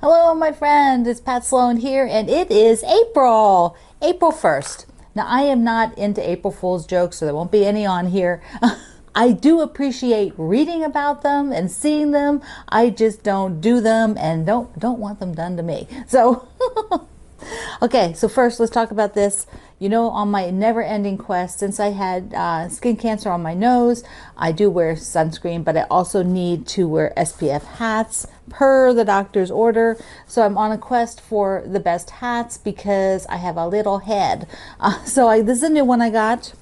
Hello, my friend. It's Pat Sloan here, and it is April, April 1st. Now, I am not into April Fool's jokes, so there won't be any on here. I do appreciate reading about them and seeing them. I just don't do them and don't want them done to me. So, okay, so first let's talk about this. You know, on my never-ending quest, since I had skin cancer on my nose, I do wear sunscreen, but I also need to wear SPF hats per the doctor's order. So I'm on a quest for the best hats because I have a little head. This is a new one I got.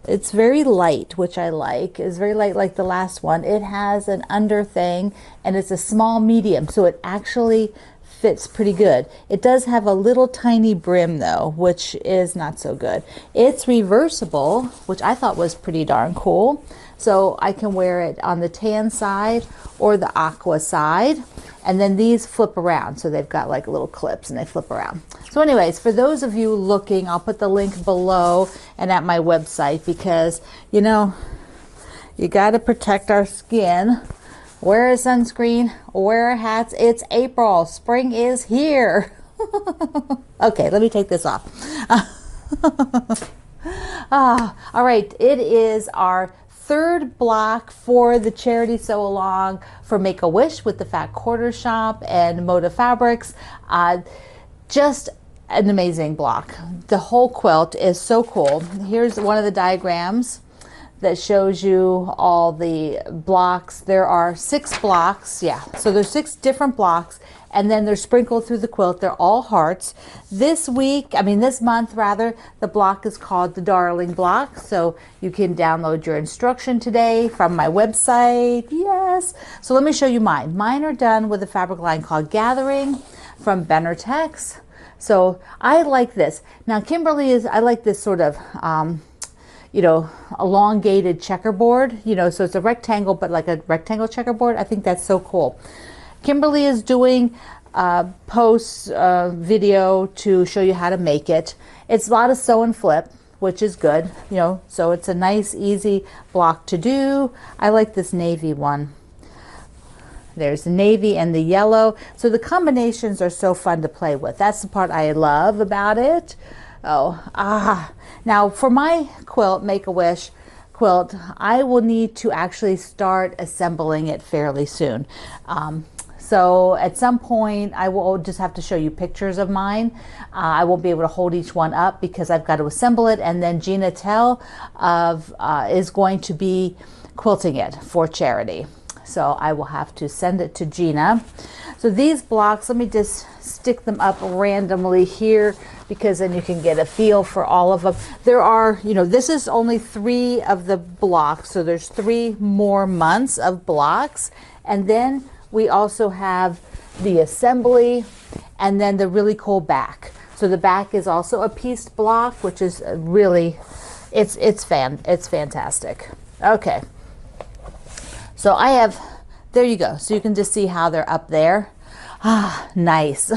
It's very light, which I like. It's very light like the last one. It has an under thing, and it's a small medium, so it actually fits pretty good. It does have a little tiny brim though, which is not so good. It's reversible, which I thought was pretty darn cool. So I can wear it on the tan side or the aqua side. And then these flip around. So they've got like little clips and they flip around. So anyways, for those of you looking, I'll put the link below and at my website because, you know, you got to protect our skin. Wear a sunscreen, wear hats. It's April. Spring is here. Okay, let me take this off. All right, it is our third block for the charity sew along for Make-A-Wish with the Fat Quarter Shop and Moda Fabrics. Just an amazing block. The whole quilt is so cool. Here's one of the diagrams that shows you all the blocks. There are 6 blocks, yeah. So there's 6 different blocks, and then they're sprinkled through the quilt. They're all hearts. This month rather, the block is called the Darling Block. So you can download your instruction today from my website. Yes. So let me show you mine. Mine are done with a fabric line called Gathering from Benartex. So I like this. Now I like this sort of, you know, elongated checkerboard, you know, so it's a rectangle, but like a rectangle checkerboard. I think that's so cool. Kimberly is doing a post video to show you how to make it. It's a lot of sew and flip, which is good, you know, so it's a nice, easy block to do. I like this navy one. There's the navy and the yellow. So the combinations are so fun to play with. That's the part I love about it. Now for my quilt, Make-A-Wish quilt, I will need to actually start assembling it fairly soon. So at some point I will just have to show you pictures of mine. I won't be able to hold each one up because I've got to assemble it, and then Gina Tell is going to be quilting it for charity. So I will have to send it to Gina. So these blocks, let me just stick them up randomly here because then you can get a feel for all of them. There are, you know, this is only 3 of the blocks. So there's 3 more months of blocks. And then we also have the assembly and then the really cool back. So the back is also a pieced block, which is really, it's fantastic. Okay. So I have, there you go. So you can just see how they're up there. Nice.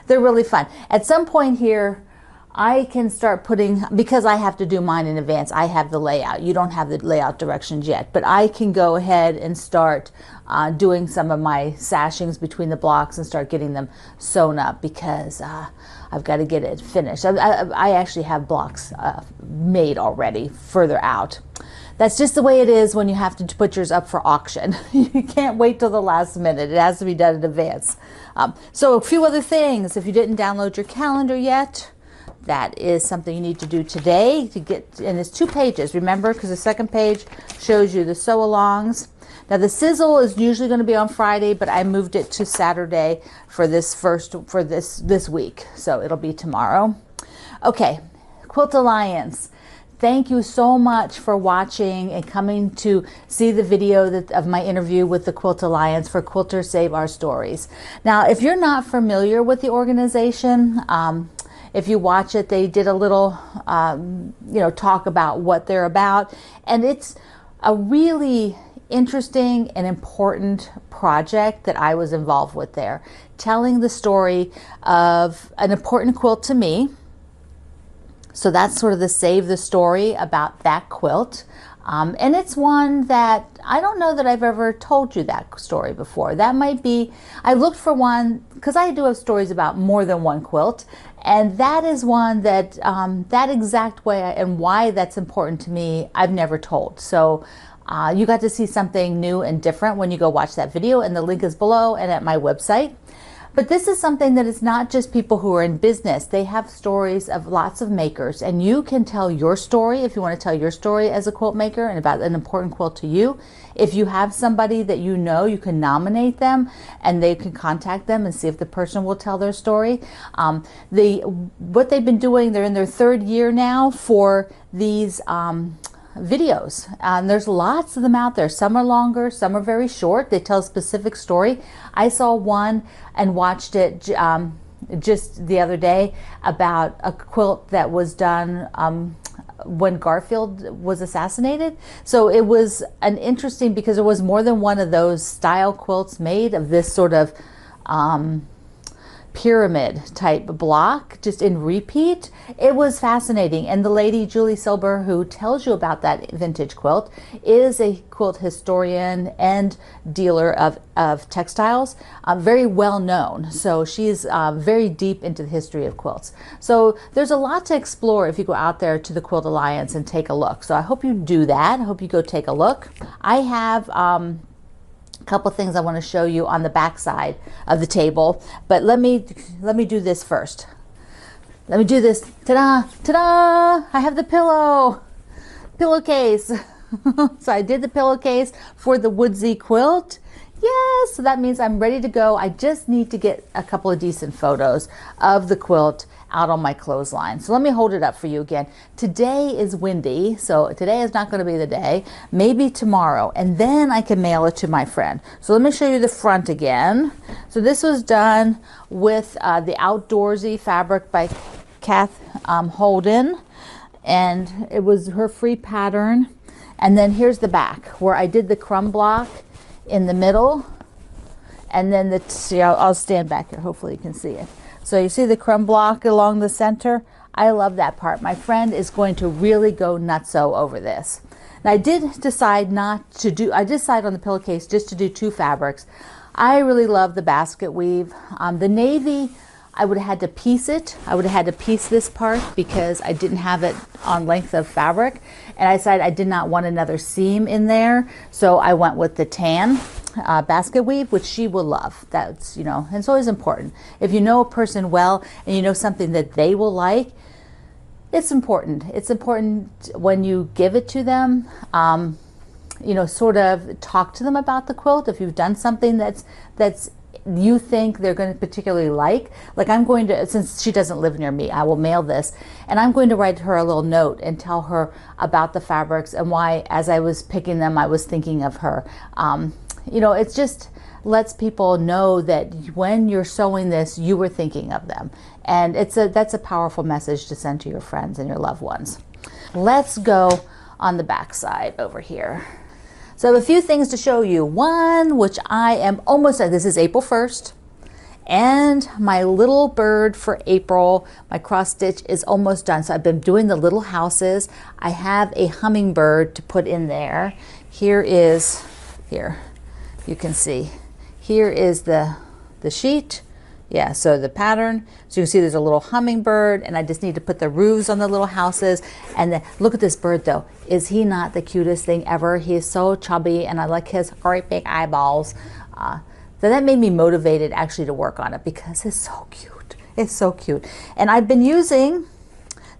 They're really fun. At some point here, I can start putting, because I have to do mine in advance, I have the layout. You don't have the layout directions yet, but I can go ahead and start doing some of my sashings between the blocks and start getting them sewn up because I've got to get it finished. I actually have blocks made already further out. That's just the way it is when you have to put yours up for auction. You can't wait till the last minute. It has to be done in advance. So a few other things. If you didn't download your calendar yet, that is something you need to do today to get, and it's 2 pages, remember, because the second page shows you the sew-alongs. Now the sizzle is usually going to be on Friday, but I moved it to Saturday for this week. So it'll be tomorrow. Okay, Quilt Alliance. Thank you so much for watching and coming to see the video of my interview with the Quilt Alliance for Quilters Save Our Stories. Now, if you're not familiar with the organization, if you watch it, they did a little, you know, talk about what they're about. And it's a really interesting and important project that I was involved with there, telling the story of an important quilt to me. So that's sort of the save the story about that quilt. And it's one that I don't know that I've ever told you that story before. That might be, I looked for one because I do have stories about more than one quilt. And that is one that, that exact way and why that's important to me, I've never told. So you got to see something new and different when you go watch that video, and the link is below and at my website. But this is something that is not just people who are in business. They have stories of lots of makers, and you can tell your story if you want to tell your story as a quilt maker and about an important quilt to you. If you have somebody that you know, you can nominate them and they can contact them and see if the person will tell their story. What they've been doing, they're in their 3rd year now for these videos. There's lots of them out there. Some are longer, some are very short. They tell a specific story. I saw one and watched it just the other day about a quilt that was done when Garfield was assassinated. So it was an interesting, because there was more than one of those style quilts made of this sort of pyramid type block, just in repeat. It was fascinating. And the lady, Julie Silber, who tells you about that vintage quilt, is a quilt historian and dealer of textiles, very well known. So she's very deep into the history of quilts. So there's a lot to explore if you go out there to the Quilt Alliance and take a look. So I hope you do that. I hope you go take a look. I have couple things I want to show you on the back side of the table, but let me do this first. Let me do this. Ta-da! Ta-da! I have the pillowcase. So I did the pillowcase for the Woodsy quilt. Yes, so that means I'm ready to go. I just need to get a couple of decent photos of the quilt out on my clothesline. So let me hold it up for you again. Today is windy, so today is not going to be the day. Maybe tomorrow, and then I can mail it to my friend. So let me show you the front again. So this was done with the Outdoorsy fabric by Kath Holden, and it was her free pattern. And then here's the back where I did the crumb block in the middle, and then I'll stand back here, hopefully you can see it. So you see the crumb block along the center? I love that part. My friend is going to really go nutso over this. Now I did decide on the pillowcase just to do 2 fabrics. I really love the basket weave. The navy, I would have had to piece it. I would have had to piece this part because I didn't have it on length of fabric. And I decided I did not want another seam in there. So I went with the tan basket weave, which she will love. That's, you know, and it's always important. If you know a person well and you know something that they will like, it's important. It's important when you give it to them, you know, sort of talk to them about the quilt. If you've done something that's you think they're going to particularly like I'm going to, since she doesn't live near me, I will mail this, and I'm going to write her a little note and tell her about the fabrics and why, as I was picking them, I was thinking of her. You know, it's just lets people know that when you're sewing this, you were thinking of them. And that's a powerful message to send to your friends and your loved ones. Let's go on the back side over here. So I have a few things to show you. One, which I am almost done. This is April 1st. And my little bird for April, my cross stitch, is almost done. So I've been doing the little houses. I have a hummingbird to put in there. Here, you can see. Here is the sheet. Yeah, so the pattern. So you can see there's a little hummingbird, and I just need to put the roofs on the little houses. And then look at this bird though. Is he not the cutest thing ever? He is so chubby, and I like his great big eyeballs. So that made me motivated actually to work on it because it's so cute. It's so cute. And I've been using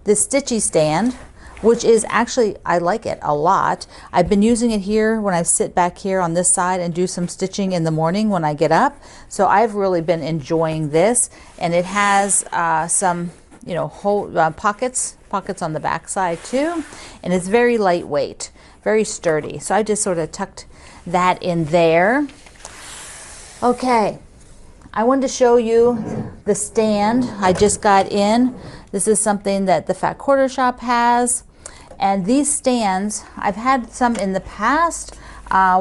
this stitchy stand, which is actually, I like it a lot. I've been using it here when I sit back here on this side and do some stitching in the morning when I get up. So I've really been enjoying this, and it has some, you know, pockets on the back side too, and it's very lightweight, very sturdy. So I just sort of tucked that in there. Okay, I wanted to show you the stand I just got in. This is something that the Fat Quarter Shop has. And these stands, I've had some in the past.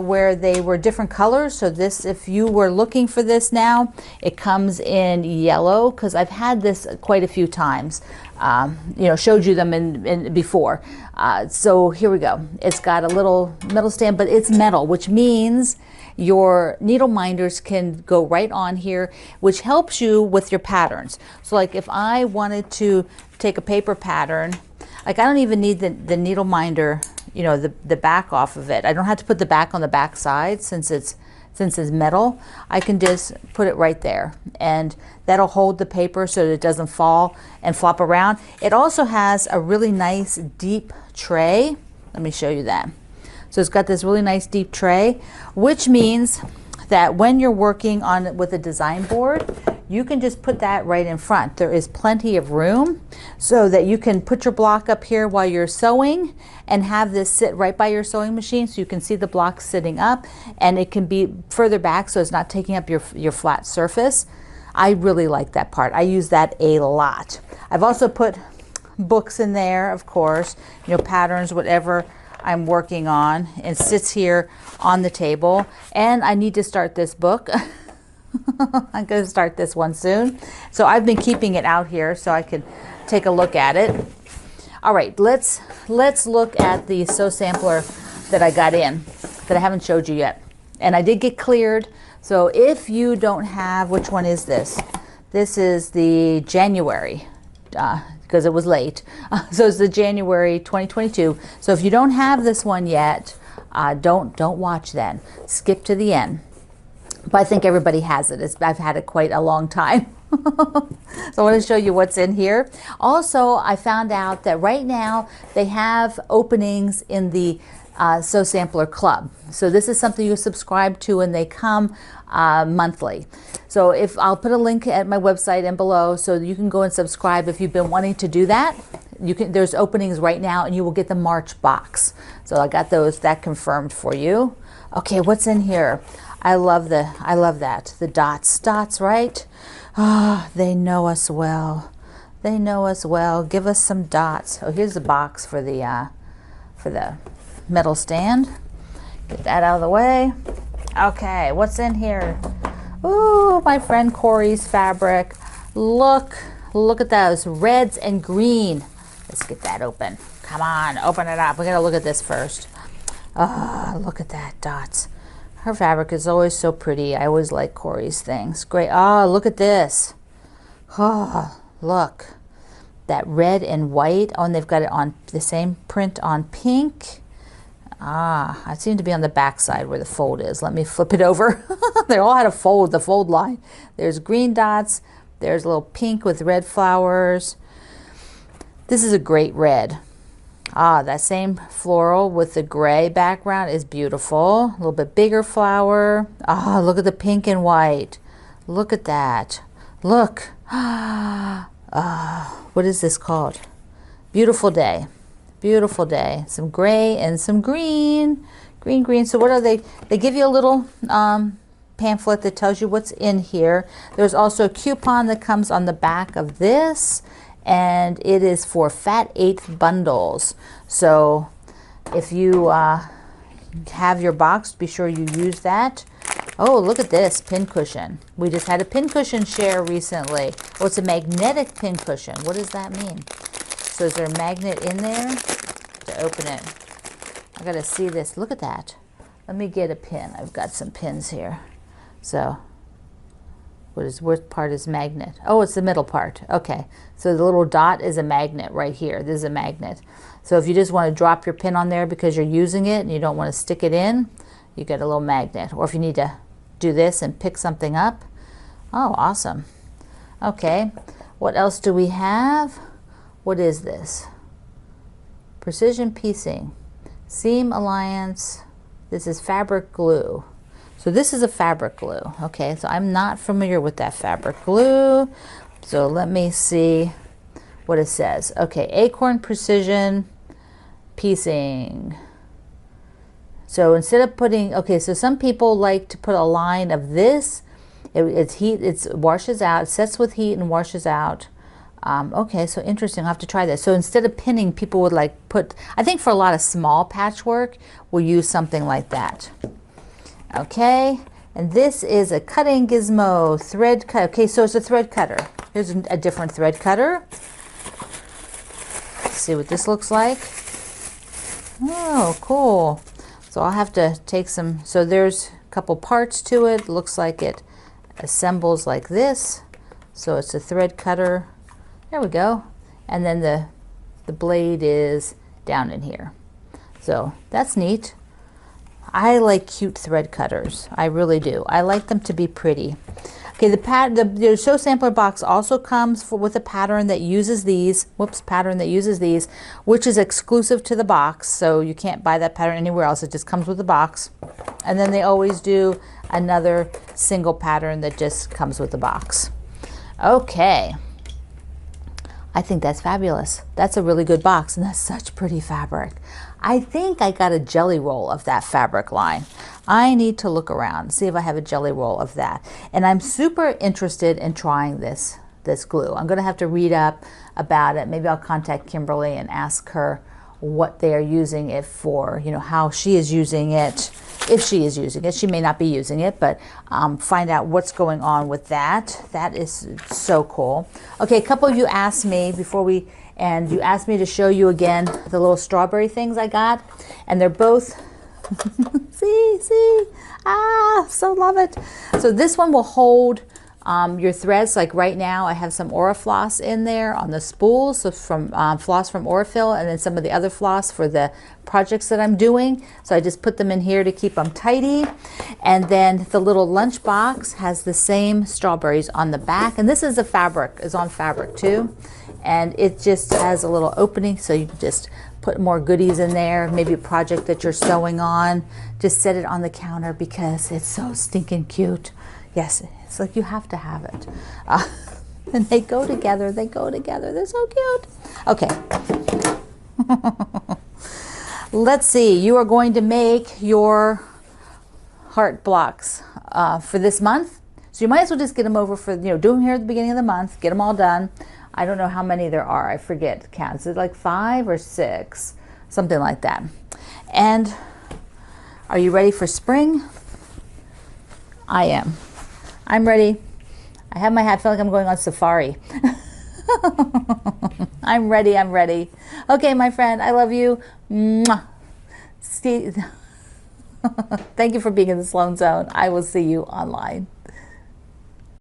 where they were different colors. So this, if you were looking for this now, it comes in yellow, because I've had this quite a few times. You know, showed you them in before. So here we go. It's got a little metal stand, but it's metal, which means your needle minders can go right on here, which helps you with your patterns. So like if I wanted to take a paper pattern, like I don't even need the needle minder, you know, the back off of it. I don't have to put the back on the back side since it's metal. I can just put it right there, and that'll hold the paper so that it doesn't fall and flop around. It also has a really nice deep tray. Let me show you that. So it's got this really nice deep tray, which means that when you're working on with a design board, you can just put that right in front. There is plenty of room so that you can put your block up here while you're sewing and have this sit right by your sewing machine, so you can see the block sitting up, and it can be further back so it's not taking up your flat surface. I really like that part. I use that a lot. I've also put books in there, of course, you know, patterns, whatever I'm working on, and sits here on the table. And I need to start this book. I'm going to start this one soon. So I've been keeping it out here so I could take a look at it. All right, let's look at the sew sampler that I got in that I haven't showed you yet. And I did get cleared. So if you don't have, which one is this? This is the January, because it was late. So it's the January 2022. So if you don't have this one yet, don't watch then. Skip to the end. But I think everybody has it. I've had it quite a long time. So I want to show you what's in here. Also, I found out that right now they have openings in the Sew Sampler Club. So this is something you subscribe to, and they come monthly. So if I'll put a link at my website and below, so you can go and subscribe if you've been wanting to do that. You can. There's openings right now, and you will get the March box. So I got that confirmed for you. Okay, what's in here? I love that. The dots, right? Ah, oh, they know us well. They know us well. Give us some dots. Oh, here's the box for the metal stand. Get that out of the way. Okay, what's in here? Ooh, my friend Corey's fabric. Look at those reds and green. Let's get that open. Come on, open it up. We gotta look at this first. Oh, look at that, dots. Her fabric is always so pretty. I always like Corey's things. Great. Oh, look at this. Oh, look. That red and white. Oh, and they've got it on the same print on pink. Ah, I seem to be on the back side where the fold is. Let me flip it over. They all had a fold, the fold line. There's green dots. There's a little pink with red flowers. This is a great red. Ah, that same floral with the gray background is beautiful. A little bit bigger flower. Ah, look at the pink and white. Look at that. Look. Ah, what is this called? Beautiful day. Beautiful day. Some gray and some green. Green. So what are they? They give you a little pamphlet that tells you what's in here. There's also a coupon that comes on the back of this, and it is for Fat 8 bundles. So if you have your box, be sure you use that. Oh, look at this pin cushion. We just had a pin cushion share recently. Oh, it's a magnetic pin cushion. What does that mean? So is there a magnet in there to open it? I gotta see this. Look at that. Let me get a pin. I've got some pins here. So what part is magnet? Oh, it's the middle part. Okay, so the little dot is a magnet right here. This is a magnet. So if you just want to drop your pin on there because you're using it and you don't want to stick it in, you get a little magnet. Or if you need to do this and pick something up. Oh, awesome. Okay, what else do we have? What is this? Precision piecing. Seam Alliance. This is fabric glue. So this is a fabric glue. Okay, so I'm not familiar with that fabric glue. So let me see what it says. Okay, Acorn Precision Piecing. So instead of putting, okay, so some people like to put a line of this. It washes out, it sets with heat and washes out. Okay, so interesting. I'll have to try this. So instead of pinning, people would like put, I think for a lot of small patchwork, we'll use something like that. Okay, and this is a cutting gizmo thread cut. Okay, so it's a thread cutter. Here's a different thread cutter. Let's see what this looks like. Oh, cool. So I'll have to take some, so there's a couple parts to it. Looks like it assembles like this. So it's a thread cutter. There we go. And then the blade is down in here. So that's neat. I like cute thread cutters. I really do. I like them to be pretty. Okay, the show sampler box also comes with a pattern that uses these, which is exclusive to the box. So you can't buy that pattern anywhere else. It just comes with the box. And then they always do another single pattern that just comes with the box. Okay. I think that's fabulous. That's a really good box, and that's such pretty fabric. I think I got a jelly roll of that fabric line. I need to look around, see if I have a jelly roll of that. And I'm super interested in trying this glue. I'm gonna have to read up about it. Maybe I'll contact Kimberly and ask her what they are using it for, you know, how she is using it, if she is using it. She may not be using it, but find out what's going on with that. That is so cool. Okay, a couple of you asked me before you asked me to show you again the little strawberry things I got, and they're both, see, so love it. So this one will hold your threads. Like right now I have some Orifloss in there on the spools, so from floss from Orifil, and then some of the other floss for the projects that I'm doing. So I just put them in here to keep them tidy. And then the little lunch box has the same strawberries on the back, and this is a fabric, is on fabric too, and it just has a little opening, so you can just put more goodies in there, maybe a project that you're sewing on. Just set it on the counter because it's so stinking cute. Yes, it's like you have to have it. And they go together, they're so cute. Okay. Let's see, you are going to make your heart blocks for this month. So you might as well just get them over for, do them here at the beginning of the month, get them all done. I don't know how many there are, I forget count. Is it like 5 or 6? Something like that. And are you ready for spring? I am. I'm ready. I have my hat. I feel like I'm going on safari. I'm ready. Okay, my friend, I love you. Mwah. Thank you for being in the Sloan Zone. I will see you online.